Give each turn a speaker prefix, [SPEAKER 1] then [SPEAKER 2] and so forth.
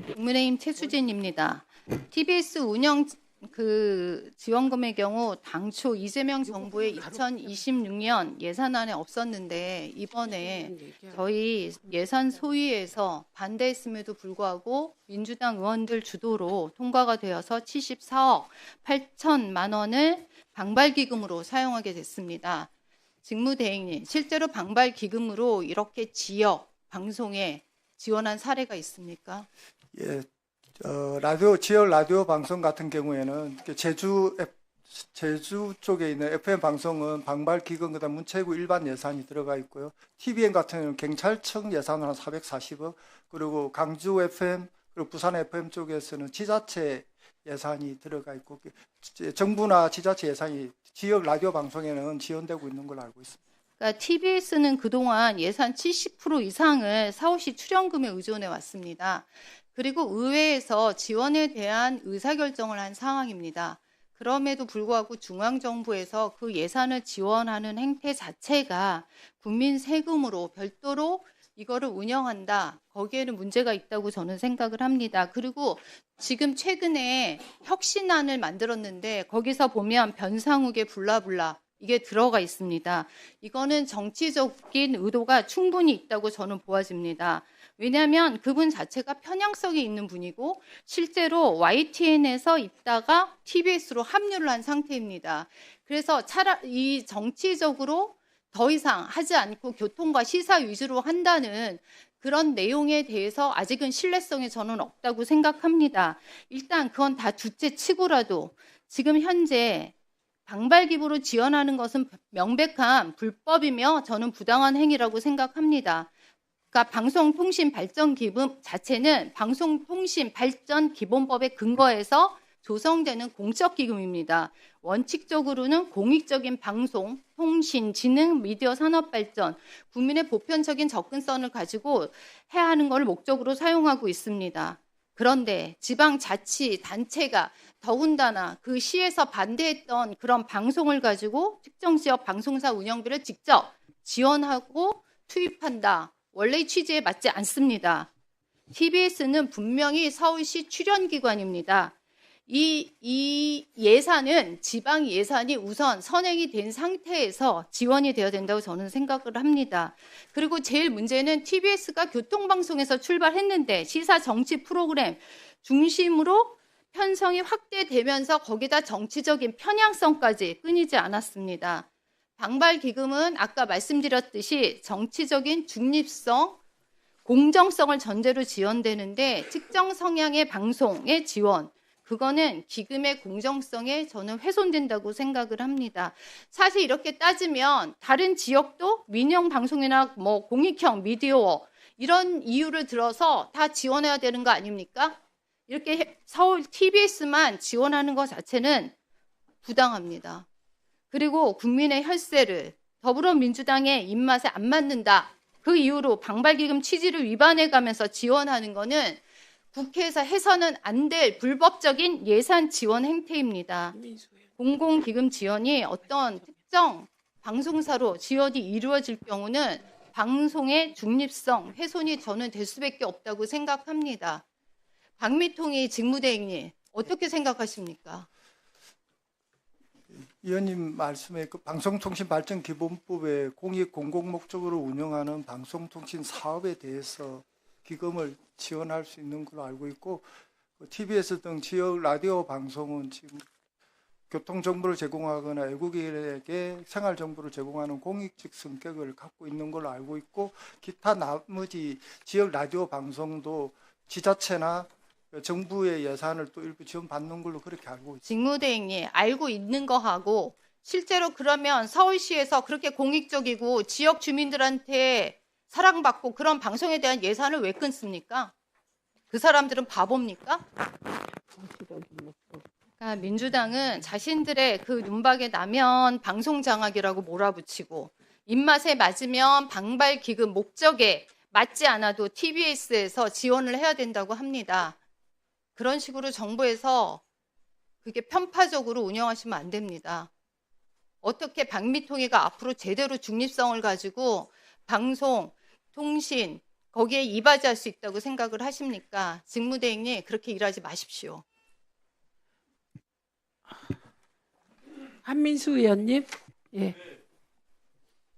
[SPEAKER 1] 국민의힘 최수진입니다. TBS 운영 지원금의 경우 당초 이재명 정부의 2026년 예산안에 없었는데 이번에 저희 예산 소위에서 반대했음에도 불구하고 민주당 의원들 주도로 통과가 되어서 74억 8천만 원을 방발기금으로 사용하게 됐습니다. 직무대행님, 실제로 방발기금으로 이렇게 지역 방송에 지원한 사례가 있습니까?
[SPEAKER 2] 예, 지역 라디오 방송 같은 경우에는 제주 쪽에 있는 FM 방송은 방발 기금 그다음 문체부 일반 예산이 들어가 있고요. TVN 같은 경우는 경찰청 예산으로 한 440억, 그리고 강주 FM 그리고 부산 FM 쪽에서는 지자체 예산이 들어가 있고 정부나 지자체 예산이 지역 라디오 방송에는 지원되고 있는 걸로 알고 있습니다.
[SPEAKER 1] 그러니까 TBS는 그동안 예산 70% 이상을 사후시 출연금에 의존해 왔습니다. 그리고 의회에서 지원에 대한 의사결정을 한 상황입니다. 그럼에도 불구하고 중앙정부에서 그 예산을 지원하는 행태 자체가 국민 세금으로 별도로 이거를 운영한다. 거기에는 문제가 있다고 저는 생각을 합니다. 그리고 지금 최근에 혁신안을 만들었는데 거기서 보면 변상욱의 불라불라 이게 들어가 있습니다. 이거는 정치적인 의도가 충분히 있다고 저는 보아집니다. 왜냐하면 그분 자체가 편향성이 있는 분이고 실제로 YTN에서 있다가 TBS로 합류를 한 상태입니다. 그래서 이 정치적으로 더 이상 하지 않고 교통과 시사 위주로 한다는 그런 내용에 대해서 아직은 신뢰성이 저는 없다고 생각합니다. 일단 그건 다 둘째 치고라도 지금 현재 방발기부로 지원하는 것은 명백한 불법이며 저는 부당한 행위라고 생각합니다. 그러니까 방송통신발전기금 자체는 방송통신발전기본법에 근거해서 조성되는 공적기금입니다. 원칙적으로는 공익적인 방송, 통신, 지능, 미디어 산업발전, 국민의 보편적인 접근성을 가지고 해야 하는 것을 목적으로 사용하고 있습니다. 그런데 지방자치단체가 더군다나 그 시에서 반대했던 그런 방송을 가지고 특정 지역 방송사 운영비를 직접 지원하고 투입한다. 원래의 취지에 맞지 않습니다. TBS는 분명히 서울시 출연기관입니다. 이 예산은 지방 예산이 우선 선행이 된 상태에서 지원이 되어야 된다고 저는 생각을 합니다. 그리고 제일 문제는 TBS가 교통방송에서 출발했는데 시사 정치 프로그램 중심으로 편성이 확대되면서 거기다 정치적인 편향성까지 끊이지 않았습니다. 방발기금은 아까 말씀드렸듯이 정치적인 중립성, 공정성을 전제로 지원되는데 특정 성향의 방송의 지원, 그거는 기금의 공정성에 저는 훼손된다고 생각을 합니다. 사실 이렇게 따지면 다른 지역도 민영 방송이나 뭐 공익형 미디어 이런 이유를 들어서 다 지원해야 되는 거 아닙니까? 이렇게 서울 TBS만 지원하는 것 자체는 부당합니다. 그리고 국민의 혈세를 더불어민주당의 입맛에 안 맞는다. 그 이유로 방발기금 취지를 위반해가면서 지원하는 것은 국회에서 해서는 안 될 불법적인 예산 지원 행태입니다. 공공기금 지원이 어떤 특정 방송사로 지원이 이루어질 경우는 방송의 중립성 훼손이 저는 될 수밖에 없다고 생각합니다. 박미통이 직무대행님 어떻게 생각하십니까?
[SPEAKER 2] 의원님 말씀에 그 방송통신발전기본법에 공익 공공목적으로 운영하는 방송통신 사업에 대해서 기금을 지원할 수 있는 걸로 알고 있고 TBS 등 지역 라디오 방송은 지금 교통정보를 제공하거나 외국인에게 생활정보를 제공하는 공익적 성격을 갖고 있는 걸로 알고 있고 기타 나머지 지역 라디오 방송도 지자체나 정부의 예산을 또 일부 지원받는 걸로 그렇게 알고 있습니다.
[SPEAKER 1] 직무대행님 알고 있는 거하고 실제로 그러면 서울시에서 그렇게 공익적이고 지역 주민들한테 사랑받고 그런 방송에 대한 예산을 왜 끊습니까? 그 사람들은 바보입니까? 그러니까 민주당은 자신들의 그 눈박에 나면 방송장악이라고 몰아붙이고 입맛에 맞으면 방발기금 목적에 맞지 않아도 TBS에서 지원을 해야 된다고 합니다. 그런 식으로 정부에서 그게 편파적으로 운영하시면 안 됩니다. 어떻게 박미통이가 앞으로 제대로 중립성을 가지고 방송, 통신, 거기에 이바지할 수 있다고 생각을 하십니까? 직무대행님, 그렇게 일하지 마십시오.
[SPEAKER 3] 한민수 의원님. 예.